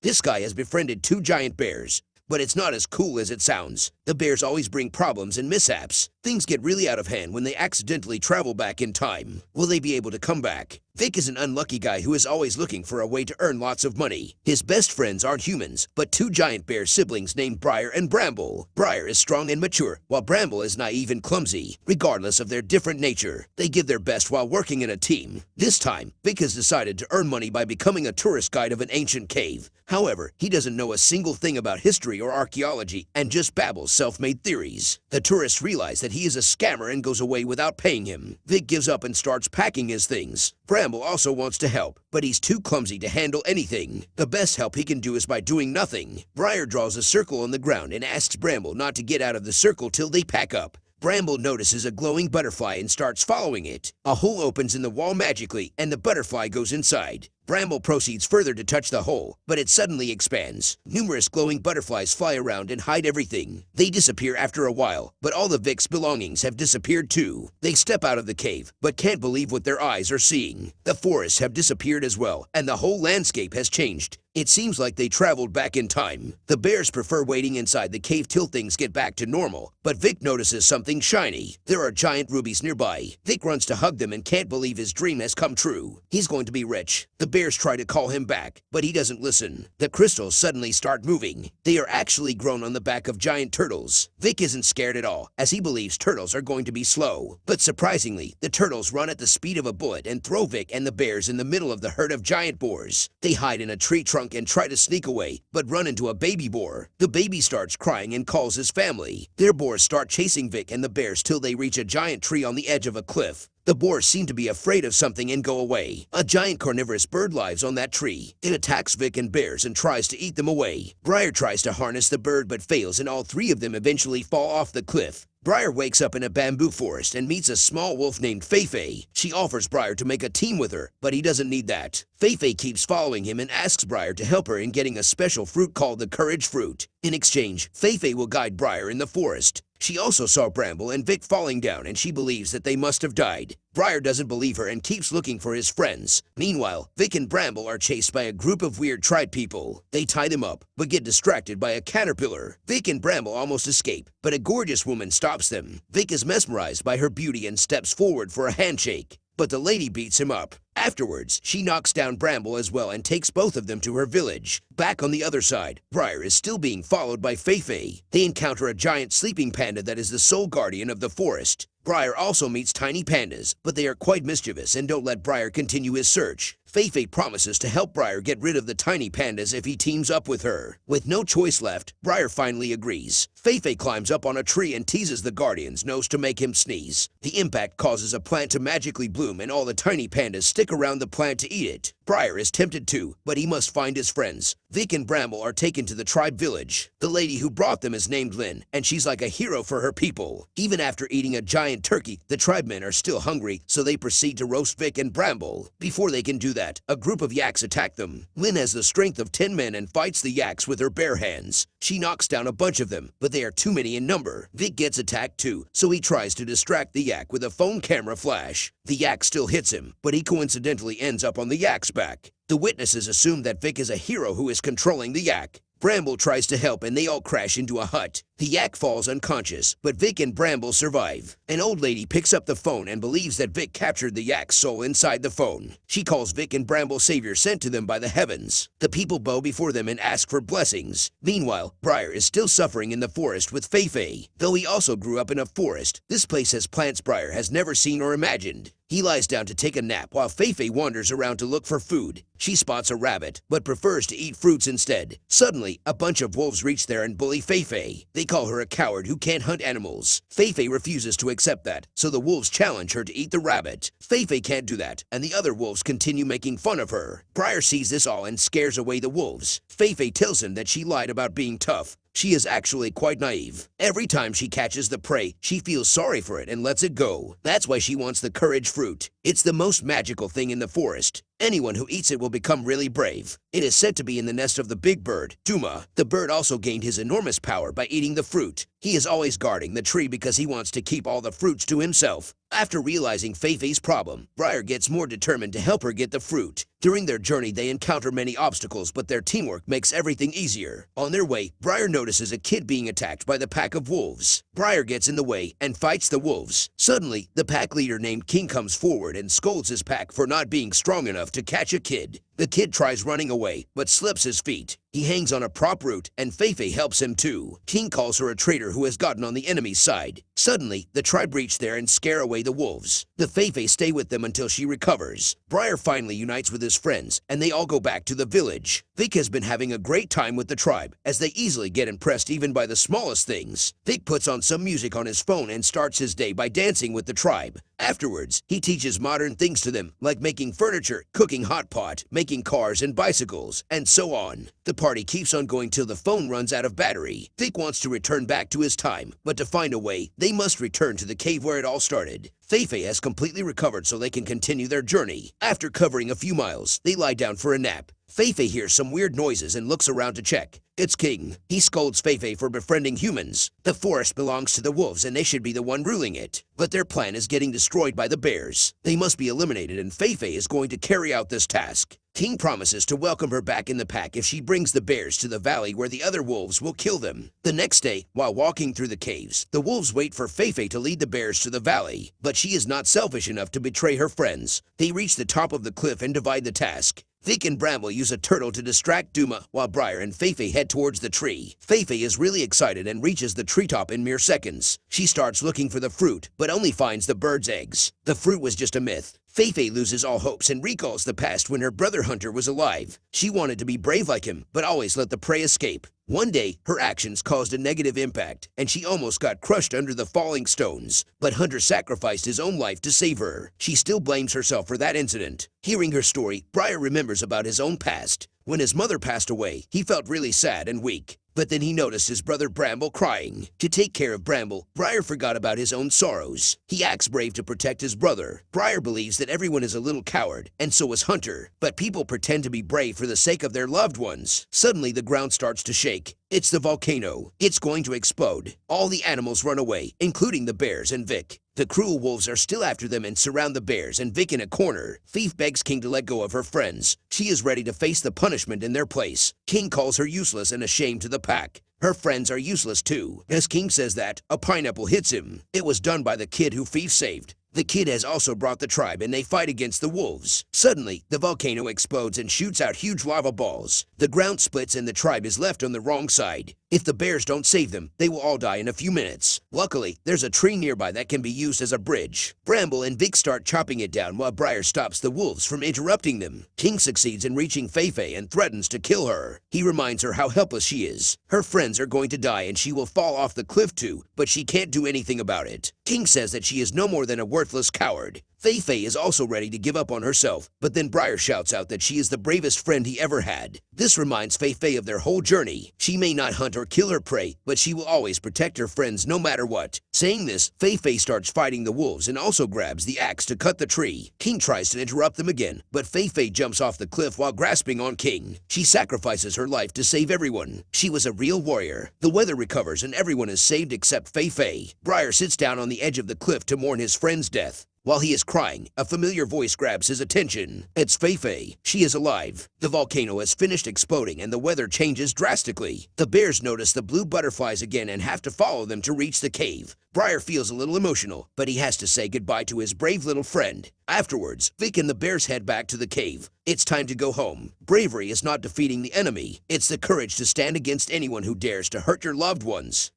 This guy has befriended two giant bears, but it's not as cool as it sounds. The bears always bring problems and mishaps. Things get really out of hand when they accidentally travel back in time. Will they be able to come back? Vic is an unlucky guy who is always looking for a way to earn lots of money. His best friends aren't humans, but two giant bear siblings named Briar and Bramble. Briar is strong and mature, while Bramble is naive and clumsy. Regardless of their different nature, they give their best while working in a team. This time, Vic has decided to earn money by becoming a tourist guide of an ancient cave. However, he doesn't know a single thing about history or archaeology and just babbles self-made theories. The tourists realize that he is a scammer and goes away without paying him. Vic gives up and starts packing his things. Bramble also wants to help, but he's too clumsy to handle anything. The best help he can do is by doing nothing. Briar draws a circle on the ground and asks Bramble not to get out of the circle till they pack up. Bramble notices a glowing butterfly and starts following it. A hole opens in the wall magically, and the butterfly goes inside. Bramble proceeds further to touch the hole, but it suddenly expands. Numerous glowing butterflies fly around and hide everything. They disappear after a while, but all of Vic's belongings have disappeared too. They step out of the cave, but can't believe what their eyes are seeing. The forests have disappeared as well, and the whole landscape has changed. It seems like they traveled back in time. The bears prefer waiting inside the cave till things get back to normal, but Vic notices something shiny. There are giant rubies nearby. Vic runs to hug them and can't believe his dream has come true. He's going to be rich. The bears try to call him back, but he doesn't listen. The crystals suddenly start moving. They are actually grown on the back of giant turtles. Vic isn't scared at all, as he believes turtles are going to be slow. But surprisingly, the turtles run at the speed of a bullet and throw Vic and the bears in the middle of the herd of giant boars. They hide in a tree trunk and try to sneak away, but run into a baby boar. The baby starts crying and calls his family. Their boars start chasing Vic and the bears till they reach a giant tree on the edge of a cliff. The boars seem to be afraid of something and go away. A giant carnivorous bird lives on that tree. It attacks Vic and bears and tries to eat them away. Briar tries to harness the bird but fails, and all three of them eventually fall off the cliff. Briar wakes up in a bamboo forest and meets a small wolf named Feifei. She offers Briar to make a team with her, but he doesn't need that. Feifei keeps following him and asks Briar to help her in getting a special fruit called the courage fruit. In exchange, Feifei will guide Briar in the forest. She also saw Bramble and Vic falling down, and she believes that they must have died. Briar doesn't believe her and keeps looking for his friends. Meanwhile, Vic and Bramble are chased by a group of weird tribe people. They tie them up, but get distracted by a caterpillar. Vic and Bramble almost escape, but a gorgeous woman stops them. Vic is mesmerized by her beauty and steps forward for a handshake, but the lady beats him up. Afterwards, she knocks down Bramble as well and takes both of them to her village. Back on the other side, Briar is still being followed by Feifei. They encounter a giant sleeping panda that is the sole guardian of the forest. Briar also meets tiny pandas, but they are quite mischievous and don't let Briar continue his search. Feifei promises to help Briar get rid of the tiny pandas if he teams up with her. With no choice left, Briar finally agrees. Feifei climbs up on a tree and teases the guardian's nose to make him sneeze. The impact causes a plant to magically bloom, and all the tiny pandas stick around the plant to eat it. Briar is tempted too, but he must find his friends. Vic and Bramble are taken to the tribe village. The lady who brought them is named Lynn, and she's like a hero for her people. Even after eating a giant turkey, the tribemen are still hungry, so they proceed to roast Vic and Bramble. Before they can do that, a group of yaks attack them. Lynn has the strength of 10 men and fights the yaks with her bare hands. She knocks down a bunch of them, but they are too many in number. Vic gets attacked too, so he tries to distract the yak with a phone camera flash. The yak still hits him, but he coincidentally ends up on the yak's back. The witnesses assume that Vic is a hero who is controlling the yak. Bramble tries to help and they all crash into a hut. The yak falls unconscious, but Vic and Bramble survive. An old lady picks up the phone and believes that Vic captured the yak's soul inside the phone. She calls Vic and Bramble savior sent to them by the heavens. The people bow before them and ask for blessings. Meanwhile, Briar is still suffering in the forest with Feifei. Though he also grew up in a forest, this place has plants Briar has never seen or imagined. He lies down to take a nap while Feifei wanders around to look for food. She spots a rabbit, but prefers to eat fruits instead. Suddenly, a bunch of wolves reach there and bully Feifei. They call her a coward who can't hunt animals. Feifei refuses to accept that, so the wolves challenge her to eat the rabbit. Feifei can't do that, and the other wolves continue making fun of her. Briar sees this all and scares away the wolves. Feifei tells him that she lied about being tough. She is actually quite naive. Every time she catches the prey, she feels sorry for it and lets it go. That's why she wants the courage fruit. It's the most magical thing in the forest. Anyone who eats it will become really brave. It is said to be in the nest of the big bird, Duma. The bird also gained his enormous power by eating the fruit. He is always guarding the tree because he wants to keep all the fruits to himself. After realizing Feifei's problem, Briar gets more determined to help her get the fruit. During their journey, they encounter many obstacles, but their teamwork makes everything easier. On their way, Briar notices a kid being attacked by the pack of wolves. Briar gets in the way and fights the wolves. Suddenly, the pack leader named King comes forward and scolds his pack for not being strong enough to catch a kid. The kid tries running away, but slips his feet. He hangs on a prop root, and Feifei helps him too. King calls her a traitor who has gotten on the enemy's side. Suddenly, the tribe reach there and scare away the wolves. The Feifei stay with them until she recovers. Briar finally unites with his friends, and they all go back to the village. Vic has been having a great time with the tribe, as they easily get impressed even by the smallest things. Vic puts on some music on his phone and starts his day by dancing with the tribe. Afterwards, he teaches modern things to them, like making furniture, cooking hot pot, making cars and bicycles, and so on. The party keeps on going till the phone runs out of battery. Vic wants to return back to his time, but to find a way, they must return to the cave where it all started. Feifei has completely recovered so they can continue their journey. After covering a few miles, they lie down for a nap. Feifei hears some weird noises and looks around to check. It's King. He scolds Feifei for befriending humans. The forest belongs to the wolves and they should be the one ruling it. But their plan is getting destroyed by the bears. They must be eliminated and Feifei is going to carry out this task. King promises to welcome her back in the pack if she brings the bears to the valley where the other wolves will kill them. The next day, while walking through the caves, the wolves wait for Feifei to lead the bears to the valley. But she is not selfish enough to betray her friends. They reach the top of the cliff and divide the task. Vic and Bramble use a turtle to distract Duma, while Briar and Feifei head towards the tree. Feifei is really excited and reaches the treetop in mere seconds. She starts looking for the fruit, but only finds the bird's eggs. The fruit was just a myth. Feifei loses all hopes and recalls the past when her brother Hunter was alive. She wanted to be brave like him, but always let the prey escape. One day, her actions caused a negative impact, and she almost got crushed under the falling stones. But Hunter sacrificed his own life to save her. She still blames herself for that incident. Hearing her story, Briar remembers about his own past. When his mother passed away, he felt really sad and weak. But then he noticed his brother Bramble crying. To take care of Bramble, Briar forgot about his own sorrows. He acts brave to protect his brother. Briar believes that everyone is a little coward, and so is Hunter. But people pretend to be brave for the sake of their loved ones. Suddenly, the ground starts to shake. It's the volcano. It's going to explode. All the animals run away, including the bears and Vic. The cruel wolves are still after them and surround the bears and Vic in a corner. Thief begs King to let go of her friends. She is ready to face the punishment in their place. King calls her useless and a shame to the pack. Her friends are useless too. As King says that, a pineapple hits him. It was done by the kid who Thief saved. The kid has also brought the tribe and they fight against the wolves. Suddenly, the volcano explodes and shoots out huge lava balls. The ground splits and the tribe is left on the wrong side. If the bears don't save them, they will all die in a few minutes. Luckily, there's a tree nearby that can be used as a bridge. Bramble and Vic start chopping it down while Briar stops the wolves from interrupting them. King succeeds in reaching Feifei and threatens to kill her. He reminds her how helpless she is. Her friends are going to die and she will fall off the cliff too, but she can't do anything about it. King says that she is no more than a worthless coward. Feifei is also ready to give up on herself, but then Briar shouts out that she is the bravest friend he ever had. This reminds Feifei of their whole journey. She may not hunt or kill her prey, but she will always protect her friends no matter what. Saying this, Feifei starts fighting the wolves and also grabs the axe to cut the tree. King tries to interrupt them again, but Feifei jumps off the cliff while grasping on King. She sacrifices her life to save everyone. She was a real warrior. The weather recovers and everyone is saved except Feifei. Briar sits down on the edge of the cliff to mourn his friend's death. While he is crying, a familiar voice grabs his attention. It's Feifei. She is alive. The volcano has finished exploding and the weather changes drastically. The bears notice the blue butterflies again and have to follow them to reach the cave. Briar feels a little emotional, but he has to say goodbye to his brave little friend. Afterwards, Vic and the bears head back to the cave. It's time to go home. Bravery is not defeating the enemy. It's the courage to stand against anyone who dares to hurt your loved ones.